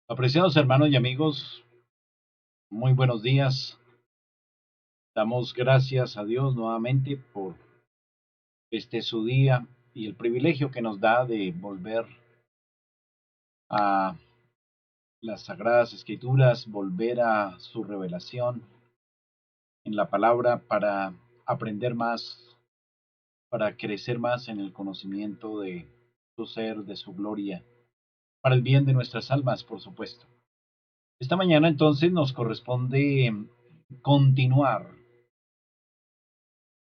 Apreciados hermanos y amigos, muy buenos días. Damos gracias a Dios nuevamente por este su día y el privilegio que nos da de volver a las Sagradas Escrituras, volver a su revelación en la palabra para aprender más, para crecer más en el conocimiento de su ser, de su gloria, para el bien de nuestras almas, por supuesto. Esta mañana entonces nos corresponde continuar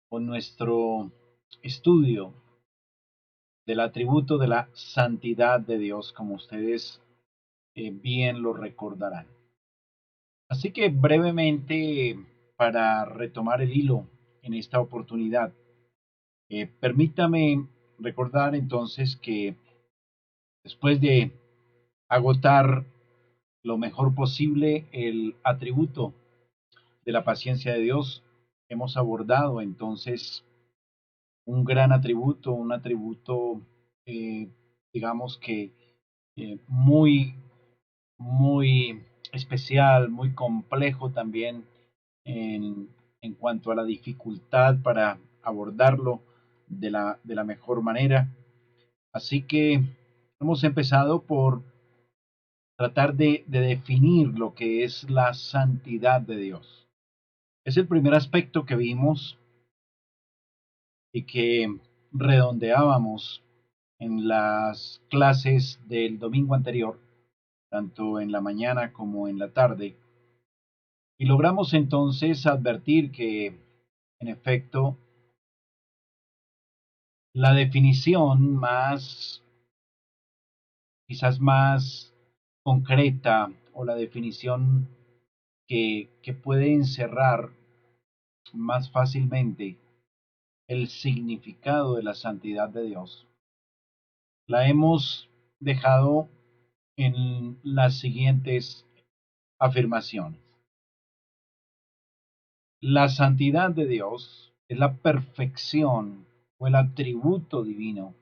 con nuestro estudio del atributo de la santidad de Dios, como ustedes bien lo recordarán. Así que brevemente, para retomar el hilo en esta oportunidad, permítame recordar entonces que después de agotar lo mejor posible el atributo de la paciencia de Dios, hemos abordado entonces un gran atributo, un atributo, eh, digamos que muy, muy especial, muy complejo también en, en cuanto a la dificultad para abordarlo de la mejor manera. Así que hemos empezado por tratar de definir lo que es la santidad de Dios. Es el primer aspecto que vimos y que redondeábamos en las clases del domingo anterior, tanto en la mañana como en la tarde, y logramos entonces advertir que, en efecto, la definición más, quizás más concreta, o la definición que puede encerrar más fácilmente el significado de la santidad de Dios, la hemos dejado en las siguientes afirmaciones. La santidad de Dios es la perfección o el atributo divino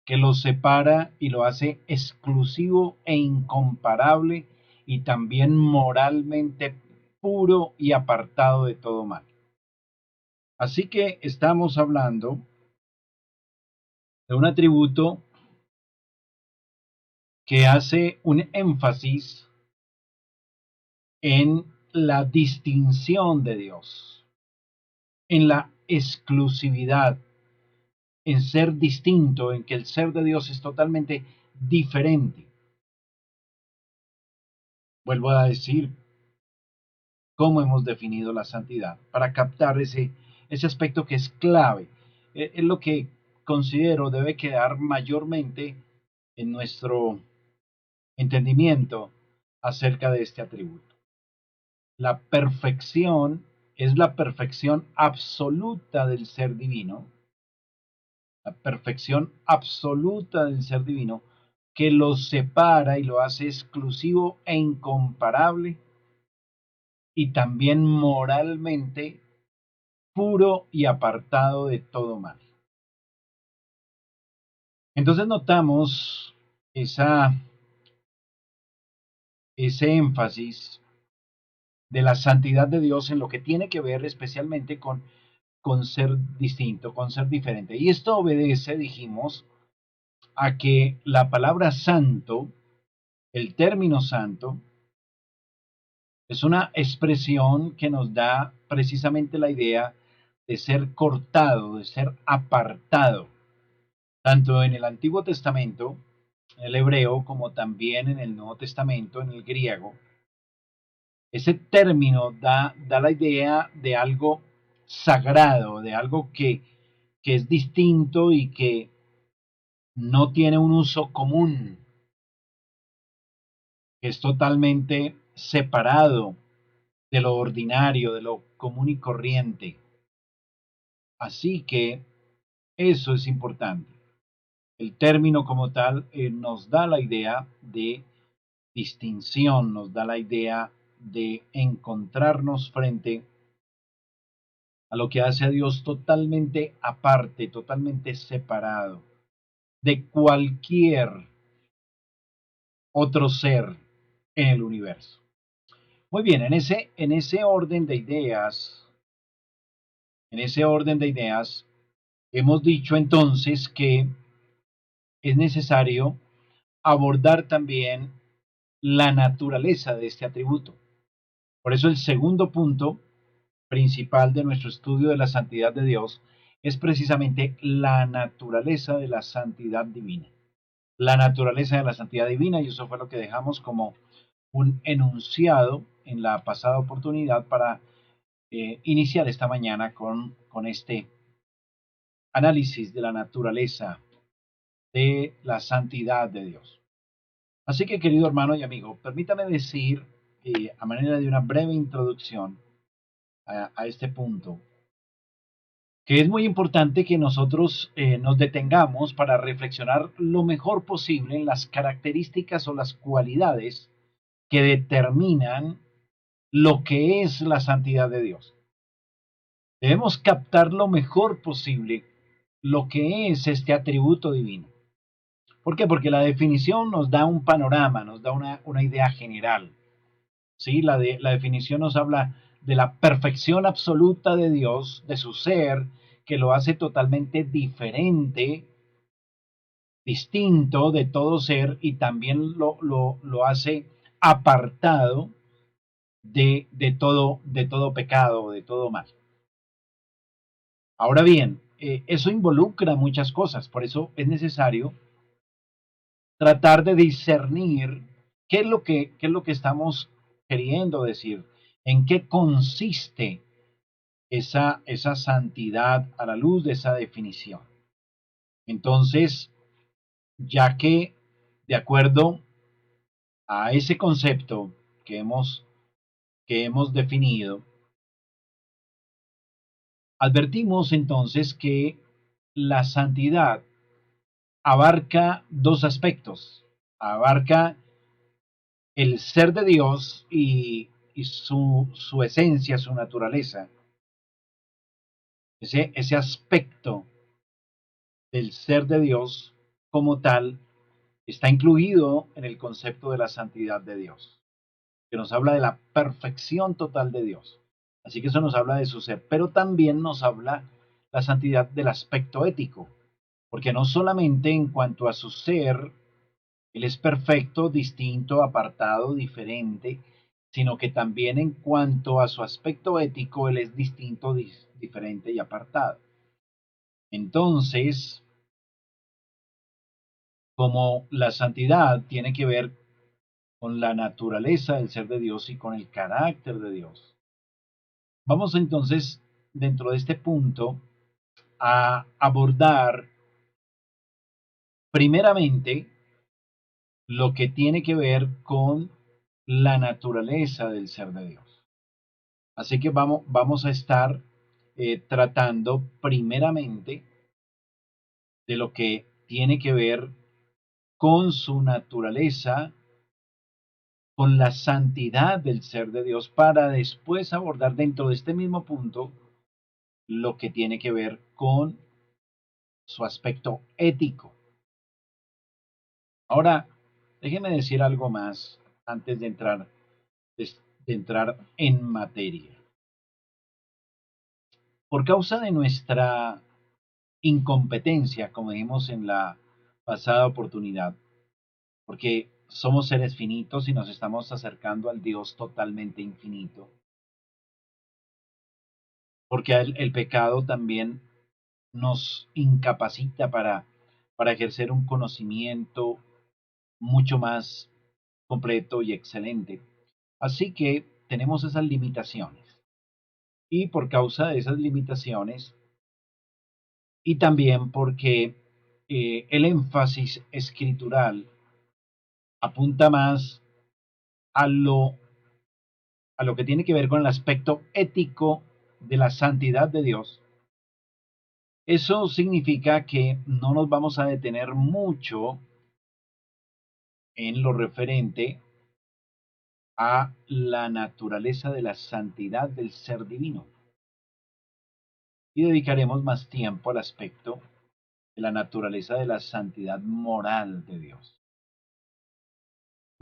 que lo separa y lo hace exclusivo e incomparable y también moralmente puro y apartado de todo mal. Así que estamos hablando de un atributo que hace un énfasis en la distinción de Dios, en la exclusividad, en ser distinto, en que el ser de Dios es totalmente diferente. Vuelvo a decir cómo hemos definido la santidad para captar ese aspecto que es clave. Es lo que considero debe quedar mayormente en nuestro entendimiento acerca de este atributo. La perfección es la perfección absoluta del ser divino, la perfección absoluta del ser divino que lo separa y lo hace exclusivo e incomparable y también moralmente puro y apartado de todo mal. Entonces notamos esa, ese énfasis de la santidad de Dios en lo que tiene que ver especialmente con ser distinto, con ser diferente. Y esto obedece, dijimos, a que la palabra santo, el término santo, es una expresión que nos da precisamente la idea de ser cortado, de ser apartado, tanto en el Antiguo Testamento, en el hebreo, como también en el Nuevo Testamento, en el griego. Ese término da la idea de algo sagrado, de algo que es distinto y que no tiene un uso común, que es totalmente separado de lo ordinario, de lo común y corriente. Así que eso es importante. El término como tal nos da la idea de distinción, nos da la idea de encontrarnos frente a lo que hace a Dios totalmente aparte, totalmente separado de cualquier otro ser en el universo. Muy bien, en ese orden de ideas, en ese orden de ideas, hemos dicho entonces que es necesario abordar también la naturaleza de este atributo. Por eso el segundo punto principal de nuestro estudio de la santidad de Dios es precisamente la naturaleza de la santidad divina. La naturaleza de la santidad divina, y eso fue lo que dejamos como un enunciado en la pasada oportunidad para iniciar esta mañana con este análisis de la naturaleza de la santidad de Dios. Así que, querido hermano y amigo, permítame decir, a manera de una breve introducción a este punto, que es muy importante que nosotros nos detengamos para reflexionar lo mejor posible en las características o las cualidades que determinan lo que es la santidad de Dios. Debemos captar lo mejor posible lo que es este atributo divino. ¿Por qué? Porque la definición nos da un panorama, nos da una idea general. ¿Sí? La definición nos habla de la perfección absoluta de Dios, de su ser, que lo hace totalmente diferente, distinto de todo ser y también lo hace apartado de todo pecado, de todo mal. Ahora bien, eso involucra muchas cosas, por eso es necesario tratar de discernir qué es lo que estamos queriendo decir, en qué consiste esa santidad a la luz de esa definición. Entonces, ya que de acuerdo a ese concepto que hemos definido, advertimos entonces que la santidad abarca dos aspectos. Abarca el ser de Dios y su esencia, su naturaleza. Ese aspecto del ser de Dios como tal está incluido en el concepto de la santidad de Dios, que nos habla de la perfección total de Dios. Así que eso nos habla de su ser, pero también nos habla la santidad del aspecto ético, porque no solamente en cuanto a su ser, Él es perfecto, distinto, apartado, diferente, sino que también en cuanto a su aspecto ético, Él es distinto, diferente y apartado. Entonces, como la santidad tiene que ver con la naturaleza del ser de Dios y con el carácter de Dios, vamos entonces, dentro de este punto, a abordar primeramente lo que tiene que ver con la naturaleza del ser de Dios. Así que vamos a estar tratando primeramente de lo que tiene que ver con su naturaleza, con la santidad del ser de Dios, para después abordar dentro de este mismo punto lo que tiene que ver con su aspecto ético. Ahora, déjeme decir algo más antes de entrar en materia. Por causa de nuestra incompetencia, como dijimos en la pasada oportunidad, porque somos seres finitos y nos estamos acercando al Dios totalmente infinito, porque el pecado también nos incapacita para ejercer un conocimiento mucho más completo y excelente. Así que tenemos esas limitaciones. Y por causa de esas limitaciones, y también porque el énfasis escritural apunta más a a lo que tiene que ver con el aspecto ético de la santidad de Dios, eso significa que no nos vamos a detener mucho en lo referente a la naturaleza de la santidad del ser divino y dedicaremos más tiempo al aspecto de la naturaleza de la santidad moral de Dios.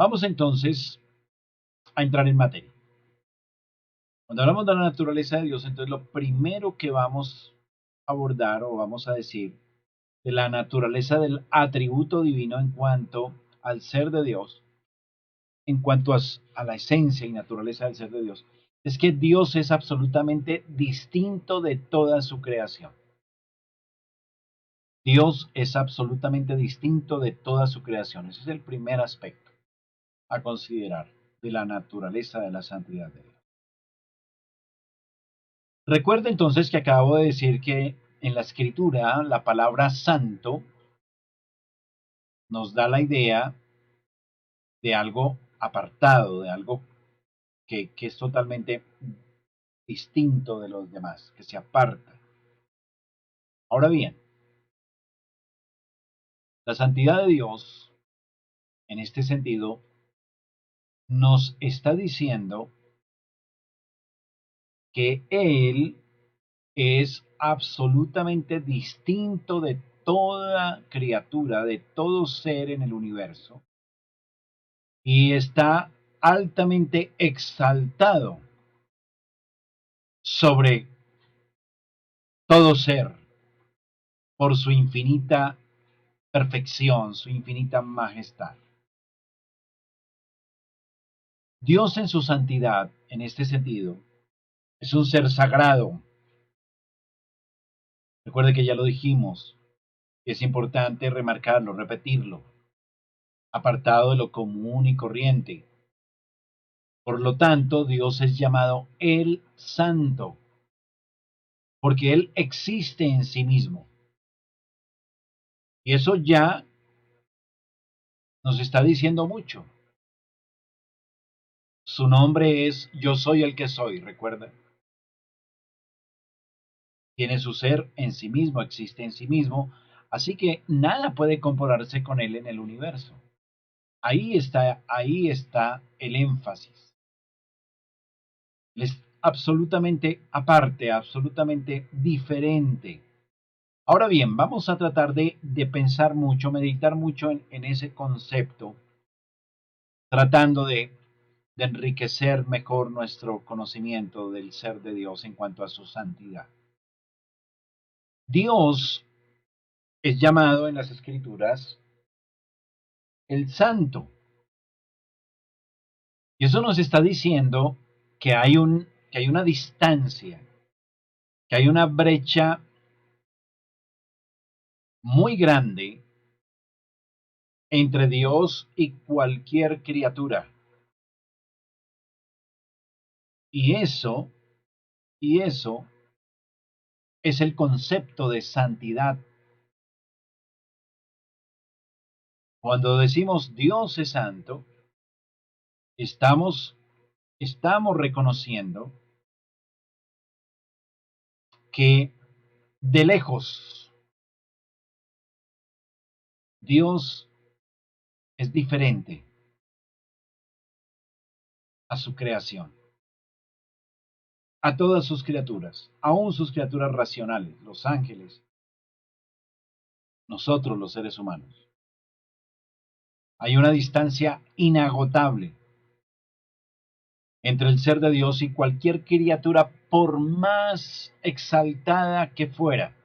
Vamos entonces a entrar en materia. Cuando hablamos de la naturaleza de Dios, entonces lo primero que vamos a abordar o vamos a decir de la naturaleza del atributo divino en cuanto al ser de Dios, en cuanto a la esencia y naturaleza del ser de Dios, es que Dios es absolutamente distinto de toda su creación. Dios es absolutamente distinto de toda su creación. Ese es el primer aspecto a considerar de la naturaleza de la santidad de Dios. Recuerda entonces que acabo de decir que en la escritura la palabra santo nos da la idea de algo apartado, de algo que es totalmente distinto de los demás, que se aparta. Ahora bien, la santidad de Dios, en este sentido, nos está diciendo que Él es absolutamente distinto de toda criatura, de todo ser en el universo, y está altamente exaltado sobre todo ser por su infinita perfección, su infinita majestad. Dios en su santidad, en este sentido, es un ser sagrado. Recuerde que ya lo dijimos, es importante remarcarlo, repetirlo, apartado de lo común y corriente. Por lo tanto, Dios es llamado el Santo, porque Él existe en sí mismo. Y eso ya nos está diciendo mucho. Su nombre es Yo soy el que soy, recuerda. Tiene su ser en sí mismo, existe en sí mismo, así que nada puede compararse con Él en el universo. Ahí está el énfasis. Él es absolutamente aparte, absolutamente diferente. Ahora bien, vamos a tratar de pensar mucho, meditar mucho en ese concepto, tratando de enriquecer mejor nuestro conocimiento del ser de Dios en cuanto a su santidad. Dios es llamado en las escrituras el santo. Y eso nos está diciendo que hay una distancia, que hay una brecha muy grande entre Dios y cualquier criatura. Y eso, y eso es el concepto de santidad. Cuando decimos Dios es santo, estamos, estamos reconociendo que de lejos Dios es diferente a su creación, a todas sus criaturas, aún sus criaturas racionales, los ángeles, nosotros los seres humanos. Hay una distancia inagotable entre el ser de Dios y cualquier criatura, por más exaltada que fuera.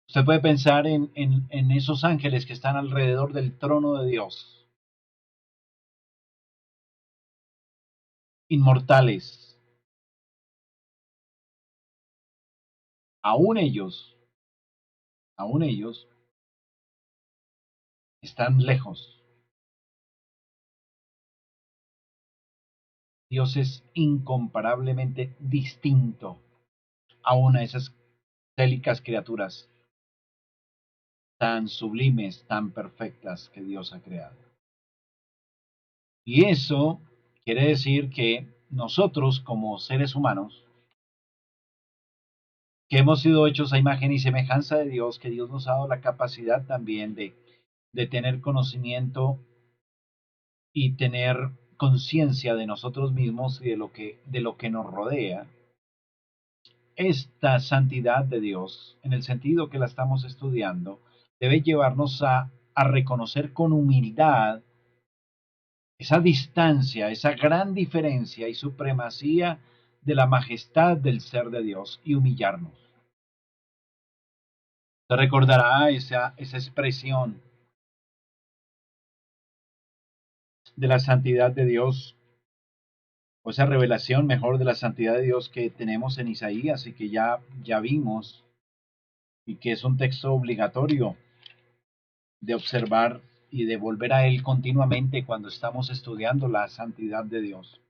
Usted puede pensar en esos ángeles que están alrededor del trono de Dios, inmortales. Aún ellos, aún ellos están lejos. Dios es incomparablemente distinto aún a esas célicas criaturas tan sublimes, tan perfectas que Dios ha creado. Y eso quiere decir que nosotros como seres humanos, que hemos sido hechos a imagen y semejanza de Dios, que Dios nos ha dado la capacidad también de tener conocimiento y tener conciencia de nosotros mismos y de lo que nos rodea, esta santidad de Dios, en el sentido que la estamos estudiando, debe llevarnos a a reconocer con humildad esa distancia, esa gran diferencia y supremacía de la majestad del ser de Dios y humillarnos. Se recordará esa expresión de la santidad de Dios, o esa revelación mejor de la santidad de Dios que tenemos en Isaías y que ya vimos, y que es un texto obligatorio de observar y de volver a él continuamente cuando estamos estudiando la santidad de Dios.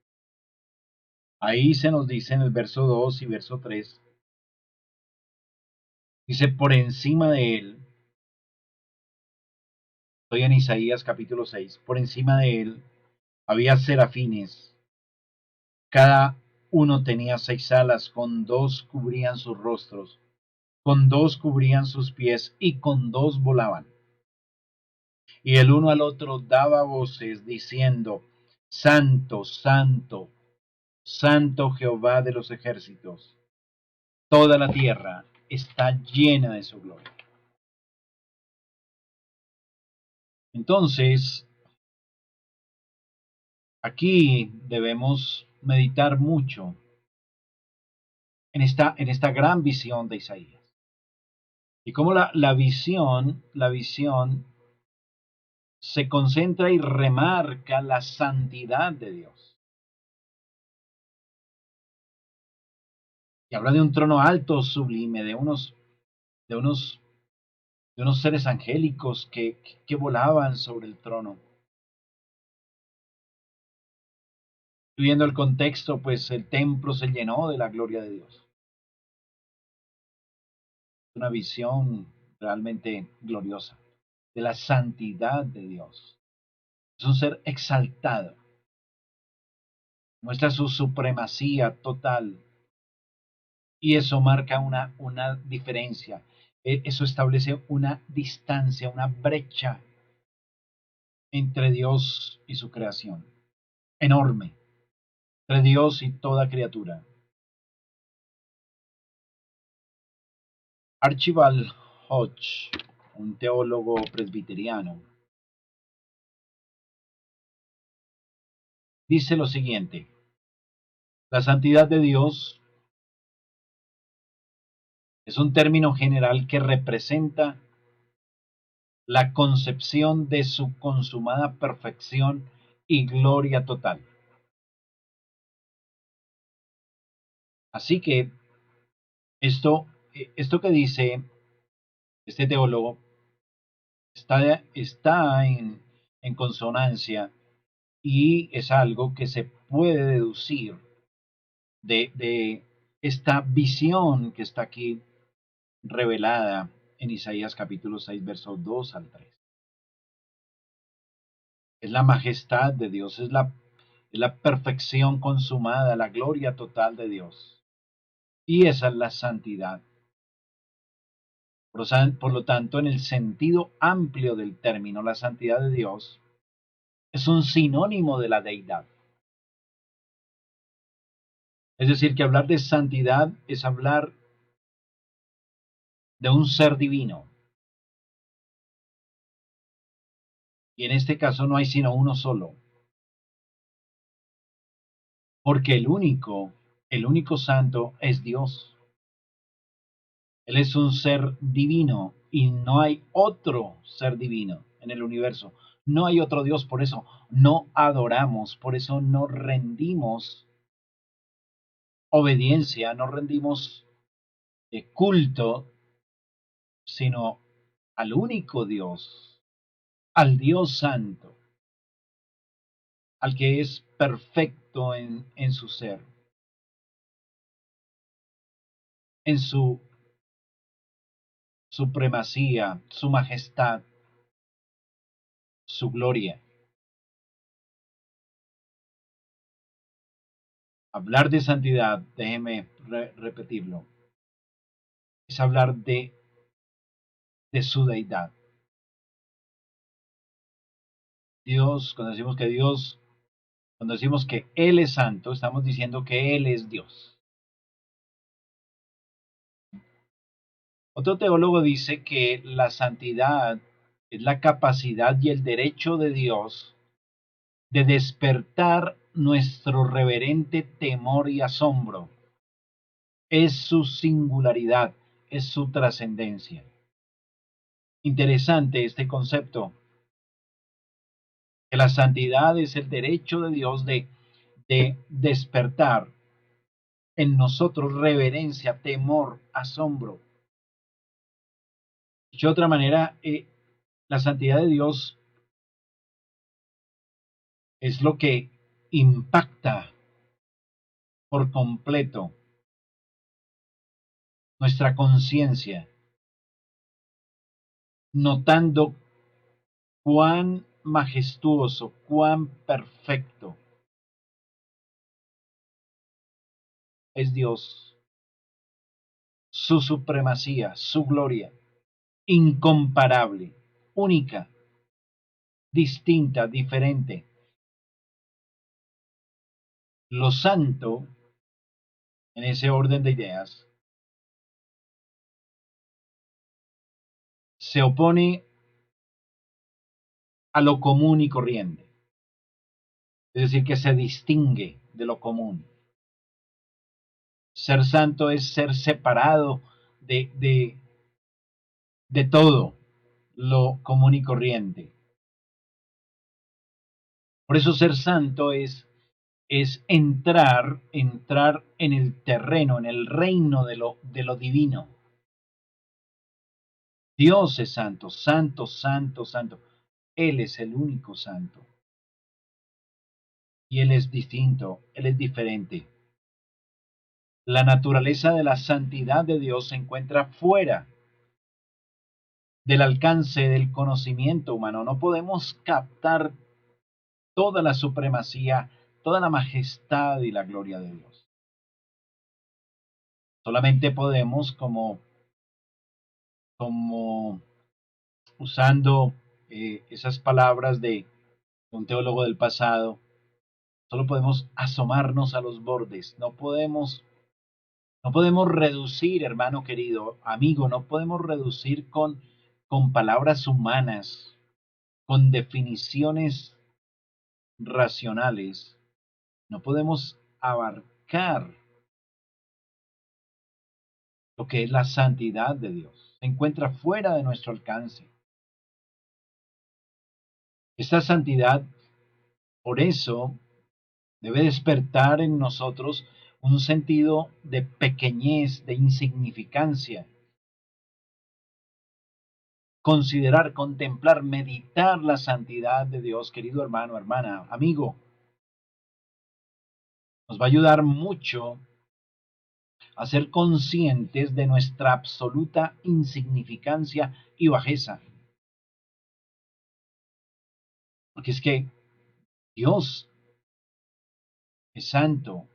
Ahí se nos dice en el verso 2 y verso 3, dice, por encima de él, estoy en Isaías capítulo 6, por encima de él había serafines, cada uno tenía 6 alas, con 2 cubrían sus rostros, con 2 cubrían sus pies y con 2 volaban. Y el uno al otro daba voces diciendo, Santo, Santo, Santo Jehová de los ejércitos, toda la tierra está llena de su gloria. Entonces, aquí debemos meditar mucho en esta gran visión de Isaías. Y cómo la visión se concentra y remarca la santidad de Dios. Y habla de un trono alto, sublime, de unos, de unos seres angélicos que volaban sobre el trono. Viendo el contexto, pues el templo se llenó de la gloria de Dios. Una visión realmente gloriosa de la santidad de Dios. Es un ser exaltado. Muestra su supremacía total. Y eso marca una diferencia. Eso establece una distancia, una brecha entre Dios y su creación. Enorme. Entre Dios y toda criatura. Archibald Hodge, un teólogo presbiteriano, dice lo siguiente: la santidad de Dios es un término general que representa la concepción de su consumada perfección y gloria total. Así que esto que dice este teólogo está en consonancia y es algo que se puede deducir de esta visión que está aquí revelada en Isaías capítulo 6, versos 2 al 3. Es la majestad de Dios, es la perfección consumada, la gloria total de Dios. Y esa es la santidad. Por lo tanto, en el sentido amplio del término, la santidad de Dios es un sinónimo de la deidad. Es decir, que hablar de santidad es hablar de un ser divino. Y en este caso no hay sino uno solo, porque el único santo es Dios. Él es un ser divino y no hay otro ser divino en el universo. No hay otro Dios, por eso no adoramos, por eso no rendimos obediencia, no rendimos culto, sino al único Dios, al Dios santo, al que es perfecto en su ser, en su supremacía, su majestad, su gloria. Hablar de santidad, déjeme repetirlo, es hablar de su deidad. Dios, cuando decimos que Él es santo, estamos diciendo que Él es Dios. Otro teólogo dice que la santidad es la capacidad y el derecho de Dios de despertar nuestro reverente temor y asombro. Es su singularidad, es su trascendencia. Interesante este concepto, que la santidad es el derecho de Dios de despertar en nosotros reverencia, temor, asombro. De otra manera, la santidad de Dios es lo que impacta por completo nuestra conciencia, notando cuán majestuoso, cuán perfecto es Dios, su supremacía, su gloria, incomparable, única, distinta, diferente. Lo santo, en ese orden de ideas, se opone a lo común y corriente, es decir, que se distingue de lo común. Ser santo es ser separado de, de, de todo lo común y corriente. Por eso ser santo es entrar en el terreno, en el reino de lo divino. Dios es santo, santo, santo, santo. Él es el único santo. Y Él es distinto, Él es diferente. La naturaleza de la santidad de Dios se encuentra fuera del alcance del conocimiento humano. No podemos captar toda la supremacía, toda la majestad y la gloria de Dios. Solamente podemos, como usando esas palabras de un teólogo del pasado, solo podemos asomarnos a los bordes. No podemos reducir, hermano querido, amigo, no podemos reducir con palabras humanas, con definiciones racionales. No podemos abarcar lo que es la santidad de Dios. Se encuentra fuera de nuestro alcance. Esta santidad, por eso, debe despertar en nosotros un sentido de pequeñez, de insignificancia. Considerar, contemplar, meditar la santidad de Dios, querido hermano, hermana, amigo, nos va a ayudar mucho a ser conscientes de nuestra absoluta insignificancia y bajeza. Porque es que Dios es santo,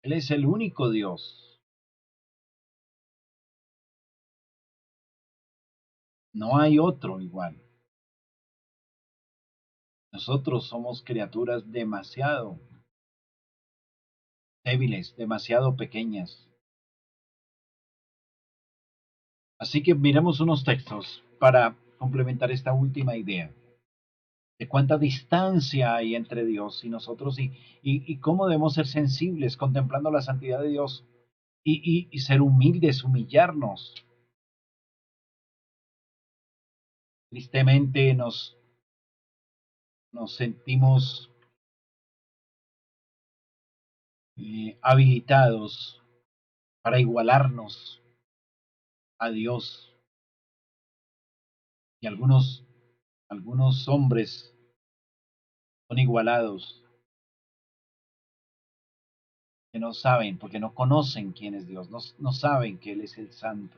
Él es el único Dios. No hay otro igual. Nosotros somos criaturas demasiado débiles, demasiado pequeñas. Así que miremos unos textos para complementar esta última idea de cuánta distancia hay entre Dios y nosotros y cómo debemos ser sensibles contemplando la santidad de Dios y ser humildes, humillarnos. Tristemente nos sentimos habilitados para igualarnos a Dios y algunos hombres son igualados que no saben, porque no conocen quién es Dios, no saben que Él es el Santo,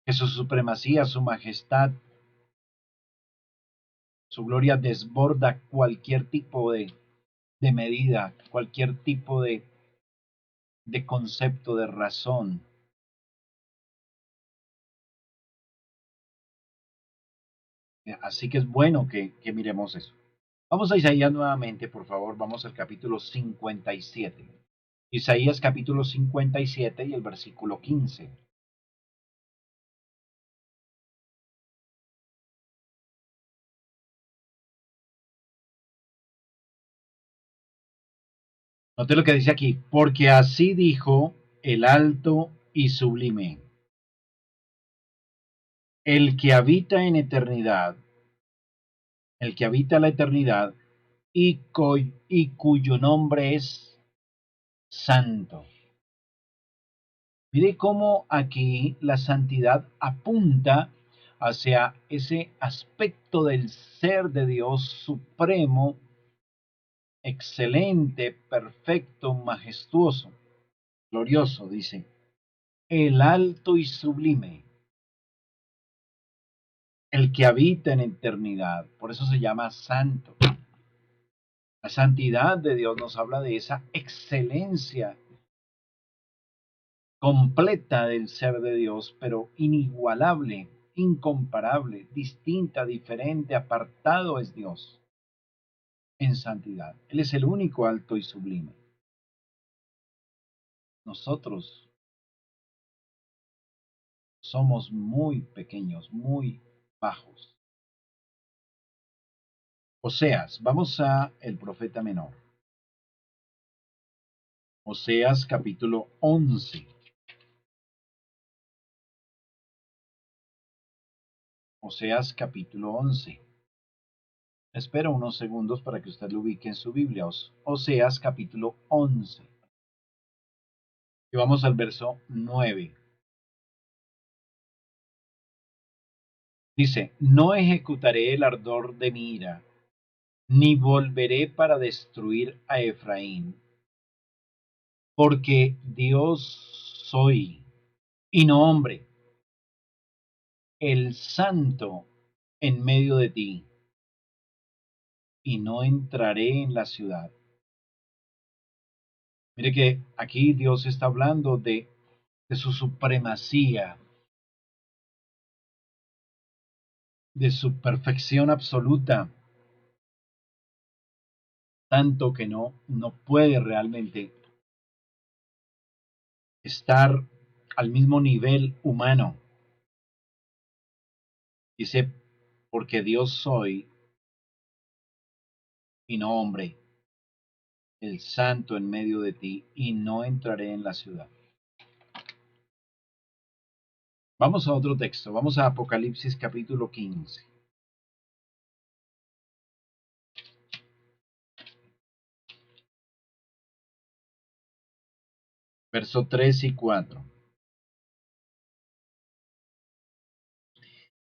que su supremacía, su majestad, su gloria desborda cualquier tipo de medida, cualquier tipo de concepto, de razón. Así que es bueno que miremos eso. Vamos a Isaías nuevamente, por favor, vamos al capítulo 57. Isaías capítulo 57 y el versículo 15. Note lo que dice aquí, porque así dijo el alto y sublime, el que habita en eternidad, el que habita la eternidad y cuyo nombre es santo. Mire cómo aquí la santidad apunta hacia ese aspecto del ser de Dios supremo, excelente, perfecto, majestuoso, glorioso, dice, el alto y sublime, el que habita en eternidad. Por eso se llama santo. La santidad de Dios nos habla de esa excelencia completa del ser de Dios, pero inigualable, incomparable, distinta, diferente, apartado es Dios en santidad. Él es el único alto y sublime. Nosotros somos muy pequeños, muy bajos. Oseas, vamos a el profeta menor. Oseas capítulo 11. Oseas capítulo 11. Espero unos segundos para que usted lo ubique en su Biblia. Oseas capítulo 11. Y vamos al verso 9. Dice, no ejecutaré el ardor de mi ira, ni volveré para destruir a Efraín, porque Dios soy, y no hombre, el santo en medio de ti, y no entraré en la ciudad. Mire que aquí Dios está hablando de su supremacía, de su perfección absoluta, tanto que no puede realmente estar al mismo nivel humano. Dice, porque Dios soy y no hombre, el santo en medio de ti, y no entraré en la ciudad. Vamos a otro texto, vamos a Apocalipsis capítulo 15. Verso 3 y 4.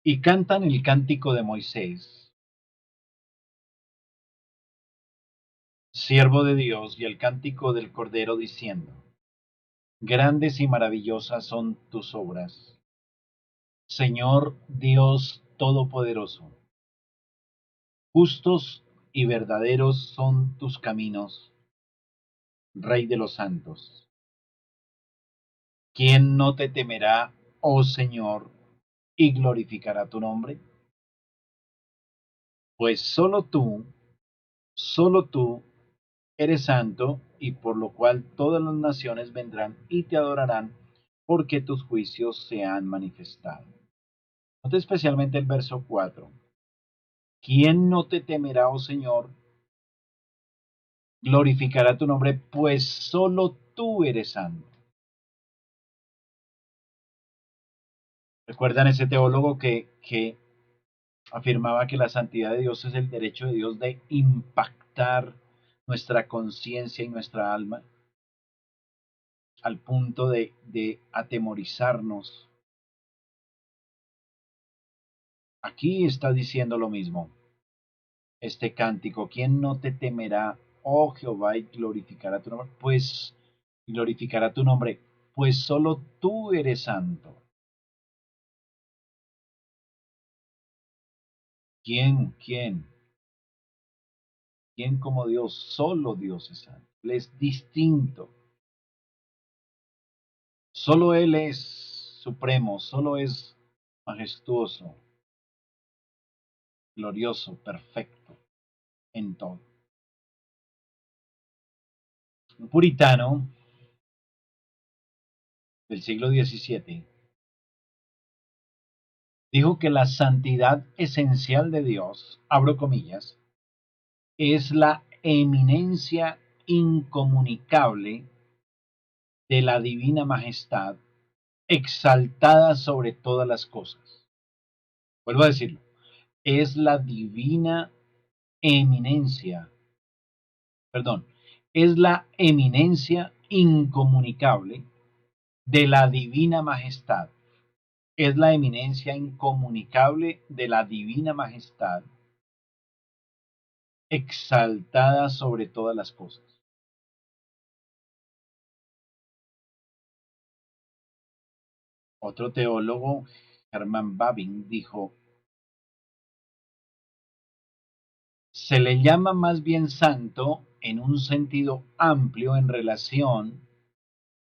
Y cantan el cántico de Moisés, siervo de Dios, y el cántico del Cordero, diciendo, grandes y maravillosas son tus obras, Señor Dios Todopoderoso. Justos y verdaderos son tus caminos, Rey de los santos. ¿Quién no te temerá, oh Señor, y glorificará tu nombre? Pues solo tú eres santo, y por lo cual todas las naciones vendrán y te adorarán, porque tus juicios se han manifestado. Nota especialmente el verso 4. ¿Quién no te temerá, oh Señor? Glorificará tu nombre, pues solo tú eres santo. ¿Recuerdan ese teólogo que afirmaba que la santidad de Dios es el derecho de Dios de impactar nuestra conciencia y nuestra alma al punto de atemorizarnos? Aquí está diciendo lo mismo este cántico. ¿Quién no te temerá, oh Jehová, y glorificará tu nombre? Pues glorificará tu nombre, pues solo tú eres santo. ¿Quién? ¿Quién como Dios? Solo Dios es santo. Él es distinto. Solo Él es supremo, solo es majestuoso, glorioso, perfecto en todo. Un puritano del siglo XVII dijo que la santidad esencial de Dios, abro comillas, es la eminencia incomunicable de la divina majestad, exaltada sobre todas las cosas. Vuelvo a decirlo, es la divina eminencia, perdón, es la eminencia incomunicable de la divina majestad, es la eminencia incomunicable de la divina majestad, exaltada sobre todas las cosas. Otro teólogo, Hermann Babin, dijo: se le llama más bien santo en un sentido amplio en relación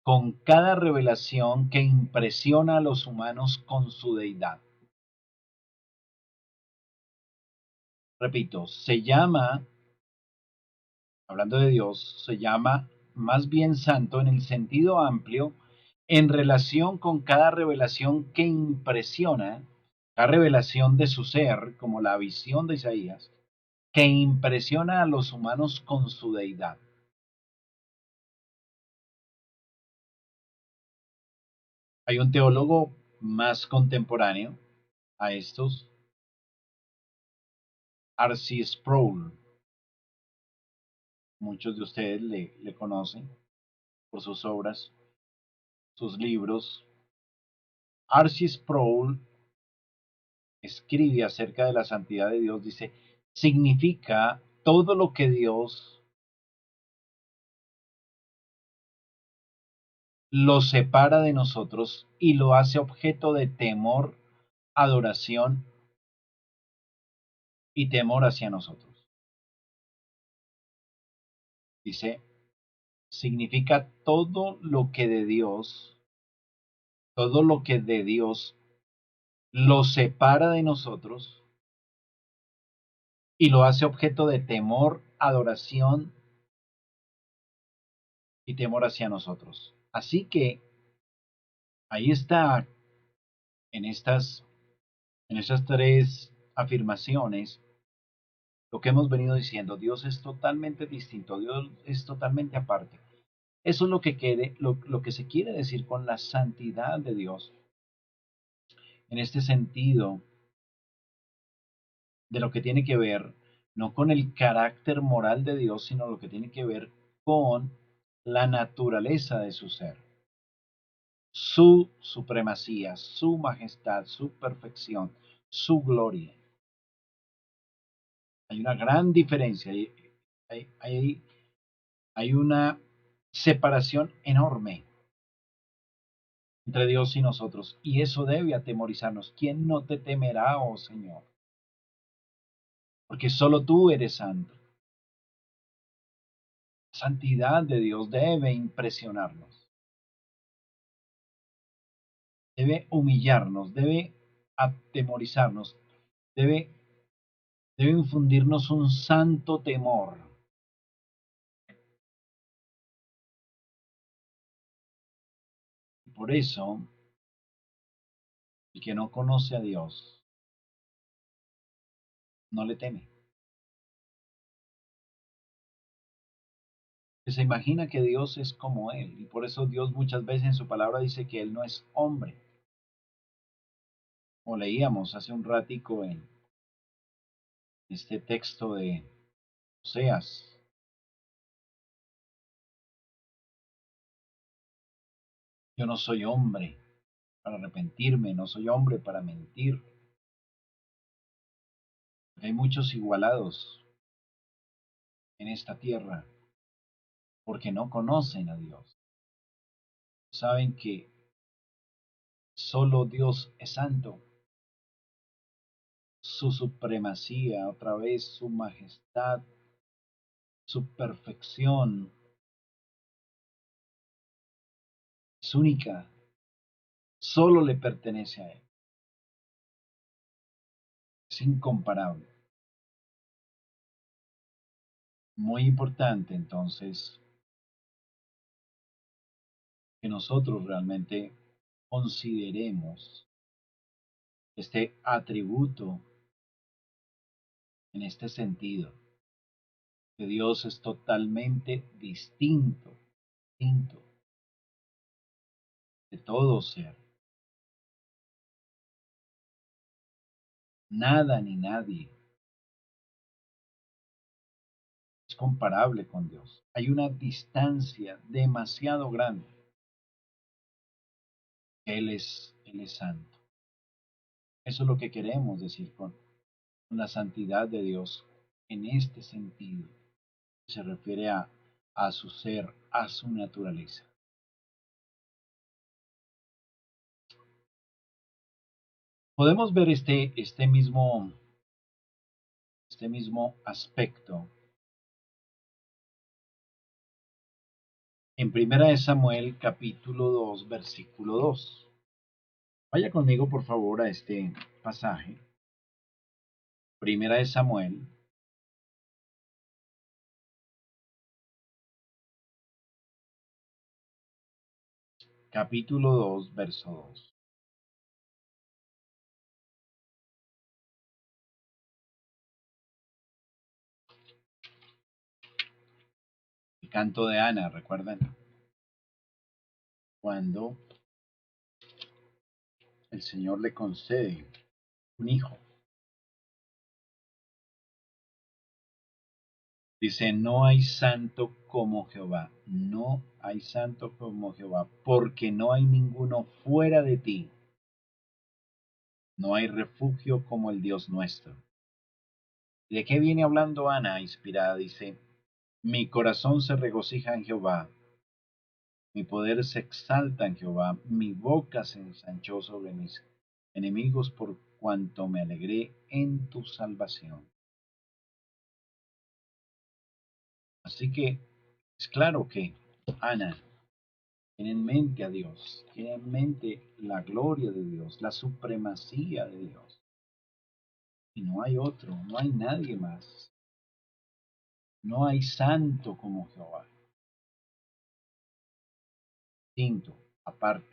con cada revelación que impresiona a los humanos con su deidad. Repito, se llama, hablando de Dios, se llama más bien santo en el sentido amplio en relación con cada revelación que impresiona, la revelación de su ser, como la visión de Isaías, que impresiona a los humanos con su deidad. Hay un teólogo más contemporáneo a estos, R.C. Sproul. Muchos de ustedes le conocen por sus obras, sus libros. R.C. Sproul escribe acerca de la santidad de Dios, dice: significa todo lo que Dios lo separa de nosotros y lo hace objeto de temor, adoración y temor hacia nosotros. Dice, significa todo lo que de Dios lo separa de nosotros y lo hace objeto de temor, adoración y temor hacia nosotros. Así que ahí está, en estas tres afirmaciones, lo que hemos venido diciendo: Dios es totalmente distinto, Dios es totalmente aparte. Eso es lo que se quiere decir con la santidad de Dios, en este sentido de lo que tiene que ver no con el carácter moral de Dios, sino lo que tiene que ver con la naturaleza de su ser, su supremacía, su majestad, su perfección, su gloria. Hay una gran diferencia, hay una separación enorme entre Dios y nosotros, y eso debe atemorizarnos. ¿Quién no te temerá, oh Señor? Porque solo tú eres santo. La santidad de Dios debe impresionarnos, debe humillarnos, debe atemorizarnos, debe, debe infundirnos un santo temor. Por eso, el que no conoce a Dios no le teme. Que se imagina que Dios es como Él, y por eso Dios muchas veces en su palabra dice que Él no es hombre. Como leíamos hace un ratico en este texto de Oseas: yo no soy hombre para arrepentirme, no soy hombre para mentir. Hay muchos igualados en esta tierra porque no conocen a Dios. Saben que solo Dios es santo. Su supremacía, otra vez su majestad, su perfección es única. Solo le pertenece a Él. Es incomparable. Muy importante entonces que nosotros realmente consideremos este atributo en este sentido. que Dios es totalmente distinto de todo ser. Nada ni nadie es comparable con Dios. Hay una distancia demasiado grande. Él es santo. Eso es lo que queremos decir con la santidad de Dios en este sentido. Se refiere a su ser, a su naturaleza. Podemos ver este mismo aspecto en Primera de Samuel capítulo 2 versículo 2. Vaya conmigo por favor a este pasaje. Primera de Samuel capítulo 2 verso 2. El canto de Ana, ¿recuerdan? Cuando el Señor le concede un hijo. Dice, no hay santo como Jehová, no hay santo como Jehová, porque no hay ninguno fuera de ti, no hay refugio como el Dios nuestro. ¿De qué viene hablando Ana inspirada? Dice, mi corazón se regocija en Jehová, mi poder se exalta en Jehová, mi boca se ensanchó sobre mis enemigos por cuanto me alegré en tu salvación. Así que es claro que Ana tiene en mente a Dios, tiene en mente la gloria de Dios, la supremacía de Dios. Y no hay otro, no hay nadie más. No hay santo como Jehová. Distinto, aparte,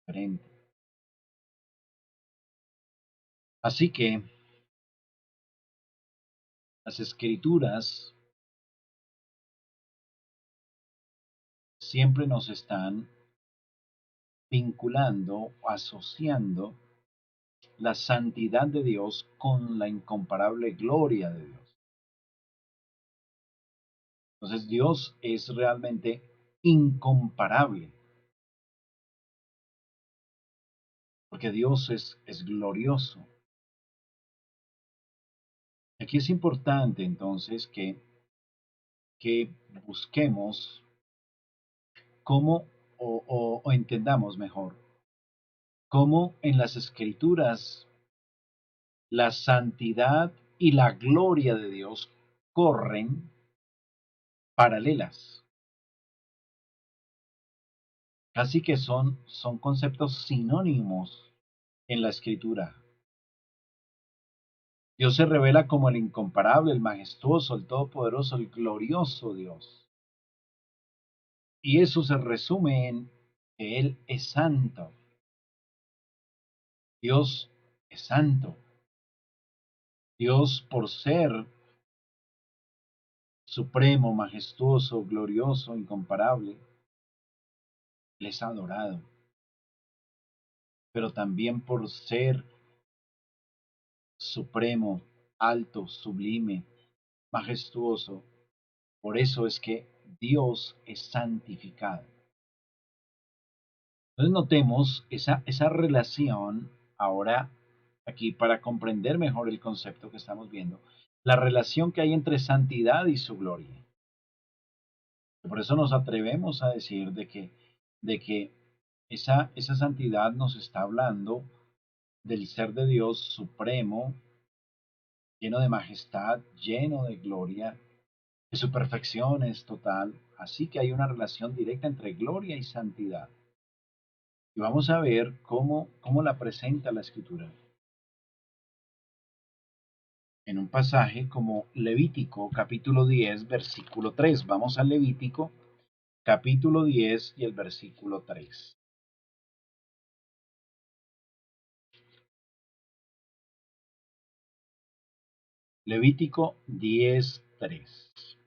diferente. Así que las escrituras siempre nos están vinculando, asociando la santidad de Dios con la incomparable gloria de Dios. Entonces Dios es realmente incomparable, porque Dios es glorioso. Aquí es importante entonces que busquemos cómo o entendamos mejor cómo en las escrituras la santidad y la gloria de Dios corren paralelas. Casi que son conceptos sinónimos en la escritura. Dios se revela como el incomparable, el majestuoso, el todopoderoso, el glorioso Dios. Y eso se resume en que Él es santo. Dios es santo. Dios, por ser supremo, majestuoso, glorioso, incomparable, Él es adorado. Pero también por ser supremo, alto, sublime, majestuoso, por eso es que Dios es santificado. Entonces notemos esa relación ahora aquí para comprender mejor el concepto que estamos viendo, la relación que hay entre santidad y su gloria. Por eso nos atrevemos a decir de que esa santidad nos está hablando del ser de Dios supremo, lleno de majestad, lleno de gloria, que su perfección es total. Así que hay una relación directa entre gloria y santidad. Y vamos a ver cómo la presenta la escritura. En un pasaje como Levítico capítulo 10 versículo 3. Vamos a Levítico capítulo 10 y el versículo 3. Levítico 10:3.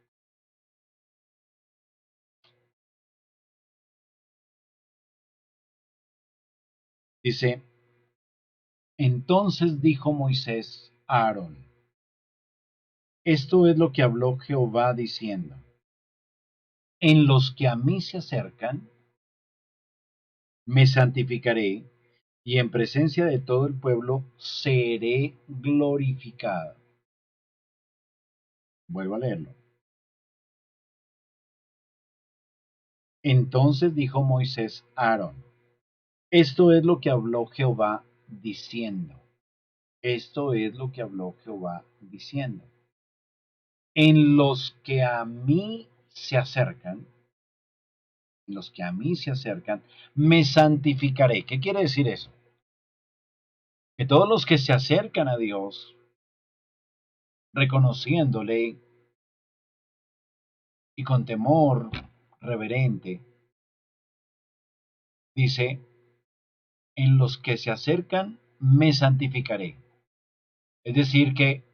Dice, entonces dijo Moisés a Aarón, esto es lo que habló Jehová diciendo, en los que a mí se acercan, me santificaré, y en presencia de todo el pueblo seré glorificado. Vuelvo a leerlo. Entonces dijo Moisés a Aarón, esto es lo que habló Jehová diciendo. Esto es lo que habló Jehová diciendo. En los que a mí se acercan, en los que a mí se acercan, me santificaré. ¿Qué quiere decir eso? Que todos los que se acercan a Dios, reconociéndole y con temor reverente, dice, en los que se acercan, me santificaré. Es decir, que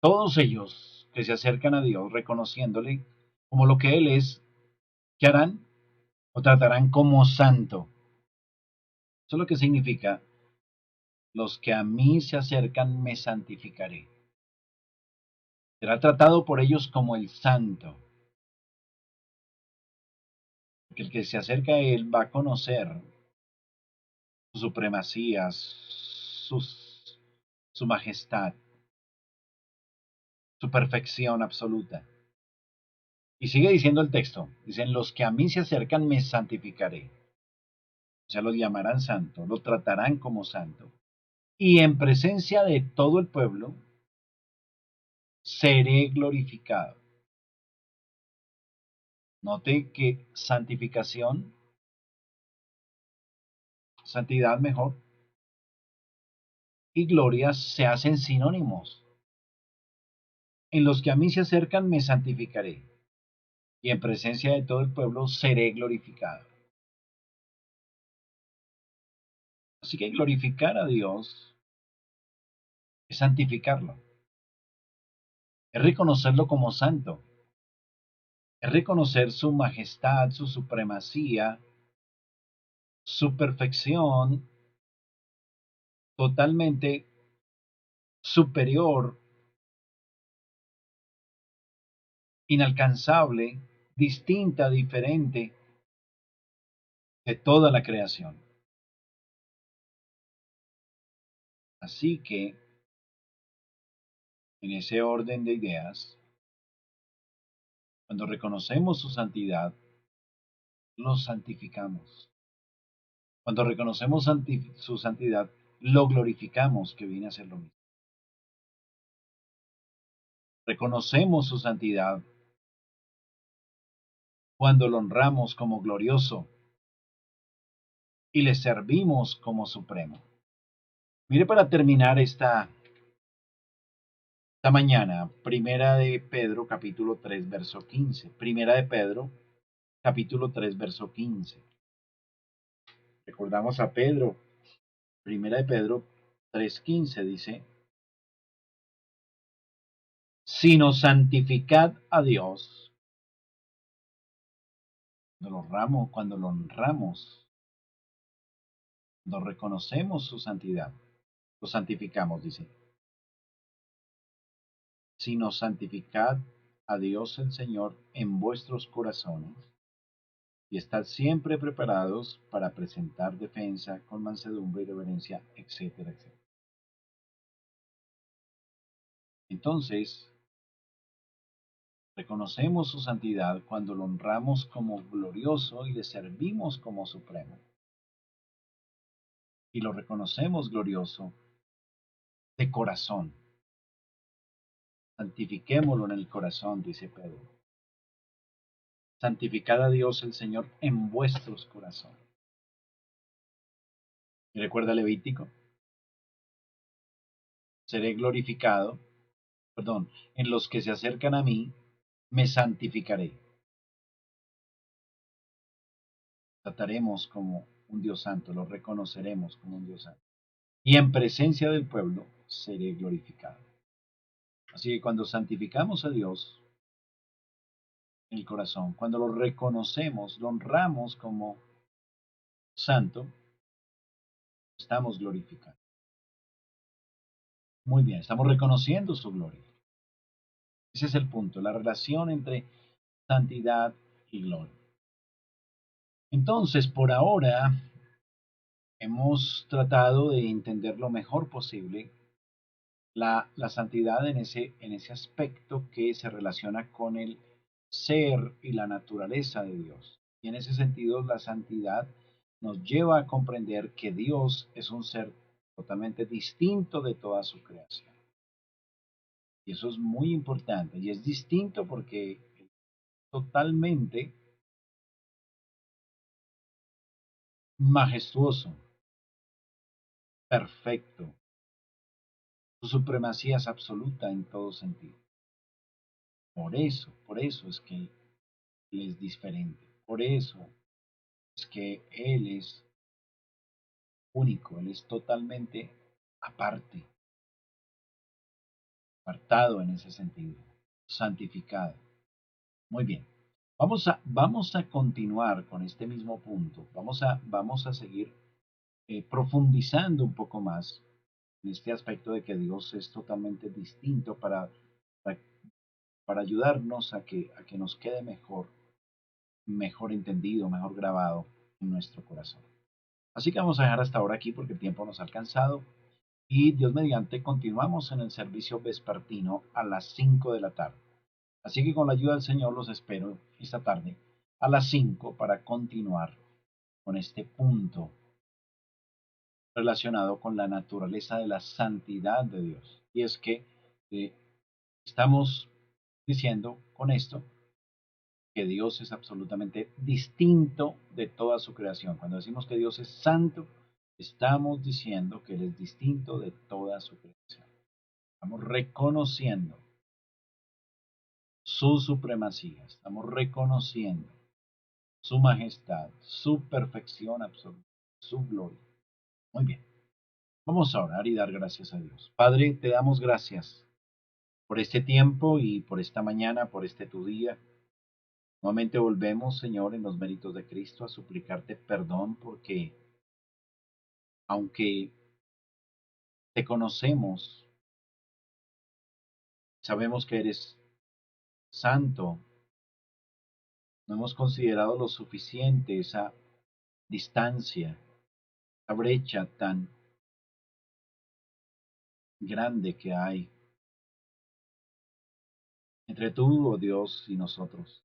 todos ellos que se acercan a Dios, reconociéndole como lo que Él es, ¿qué harán? O tratarán como santo. Eso es lo que significa, los que a mí se acercan, me santificaré. Será tratado por ellos como el santo. Porque el que se acerca a Él va a conocer su supremacía, su majestad, su perfección absoluta. Y sigue diciendo el texto, dicen, los que a mí se acercan me santificaré. O sea, los llamarán santo, lo tratarán como santo. Y en presencia de todo el pueblo seré glorificado. Note que santificación, santidad mejor, y gloria se hacen sinónimos. En los que a mí se acercan me santificaré, y en presencia de todo el pueblo seré glorificado. Así que glorificar a Dios es santificarlo, es reconocerlo como santo, es reconocer su majestad, su supremacía, su perfección totalmente superior, inalcanzable, distinta, diferente de toda la creación. Así que, en ese orden de ideas, cuando reconocemos su santidad, lo santificamos. Cuando reconocemos su santidad, lo glorificamos, que viene a ser lo mismo. Reconocemos su santidad cuando lo honramos como glorioso y le servimos como supremo. Mire, para terminar esta mañana, Primera de Pedro, capítulo 3, verso 15. Primera de Pedro, capítulo 3, verso 15. Recordamos a Pedro. Primera de Pedro 3:15 dice, sino santificad a Dios. Cuando lo honramos, cuando reconocemos su santidad, lo santificamos, dice. Sino santificad a Dios el Señor en vuestros corazones y estad siempre preparados para presentar defensa con mansedumbre y reverencia, etcétera, etcétera. Entonces, reconocemos su santidad cuando lo honramos como glorioso y le servimos como supremo. Y lo reconocemos glorioso de corazón. Santifiquémoslo en el corazón, dice Pedro. Santificad a Dios el Señor en vuestros corazones. Y recuerda Levítico, seré glorificado, perdón, en los que se acercan a mí, me santificaré. Trataremos como un Dios santo, lo reconoceremos como un Dios santo. Y en presencia del pueblo seré glorificado. Así que cuando santificamos a Dios en el corazón, cuando lo reconocemos, lo honramos como santo, Estamos glorificando. Muy bien, estamos reconociendo su gloria. Ese es el punto, la relación entre santidad y gloria. Entonces, por ahora, hemos tratado de entender lo mejor posible la santidad en ese aspecto que se relaciona con el ser y la naturaleza de Dios. Y en ese sentido, la santidad nos lleva a comprender que Dios es un ser totalmente distinto de toda su creación. Y eso es muy importante. Y es distinto porque es totalmente majestuoso, perfecto. Su supremacía es absoluta en todo sentido. Por eso es que Él es diferente. Por eso es que Él es único, Él es totalmente aparte, apartado en ese sentido, santificado. Muy bien, vamos a continuar con este mismo punto, vamos a seguir profundizando un poco más en este aspecto de que Dios es totalmente distinto para, para ayudarnos a que nos quede mejor, mejor entendido, mejor grabado en nuestro corazón. Así que vamos a dejar hasta ahora aquí porque el tiempo nos ha alcanzado. Y Dios mediante continuamos en el servicio vespertino a las 5 de la tarde. Así que con la ayuda del Señor los espero esta tarde a las 5 para continuar con este punto relacionado con la naturaleza de la santidad de Dios. Y es que eh, estamos diciendo con esto que Dios es absolutamente distinto de toda su creación. Cuando decimos que Dios es santo, estamos diciendo que Él es distinto de toda su creación. Estamos reconociendo su supremacía, estamos reconociendo su majestad, su perfección absoluta, su gloria. Muy bien, vamos a orar y dar gracias a Dios. Padre, te damos gracias por este tiempo y por esta mañana, por este tu día. Nuevamente volvemos, Señor, en los méritos de Cristo a suplicarte perdón porque aunque te conocemos, sabemos que eres santo, no hemos considerado lo suficiente esa distancia, esa brecha tan grande que hay entre tú, oh Dios, y nosotros,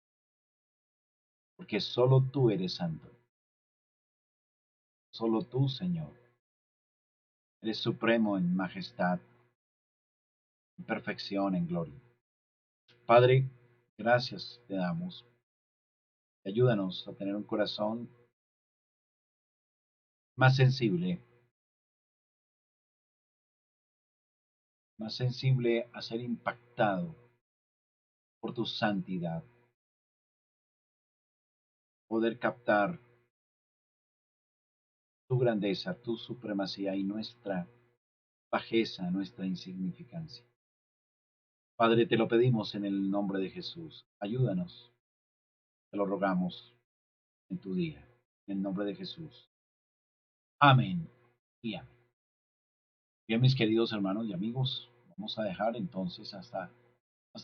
porque solo tú eres santo, solo tú, Señor, eres supremo en majestad, en perfección, en gloria. Padre, gracias te damos. Ayúdanos a tener un corazón más sensible a ser impactado por tu santidad, poder captar tu grandeza, tu supremacía y nuestra bajeza, nuestra insignificancia. Padre, te lo pedimos en el nombre de Jesús. Ayúdanos, te lo rogamos en tu día, en el nombre de Jesús. Amén y amén. Bien, mis queridos hermanos y amigos, vamos a dejar entonces hasta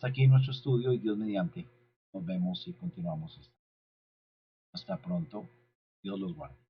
aquí nuestro estudio y Dios mediante. Nos vemos y continuamos. Hasta pronto. Dios los guarde.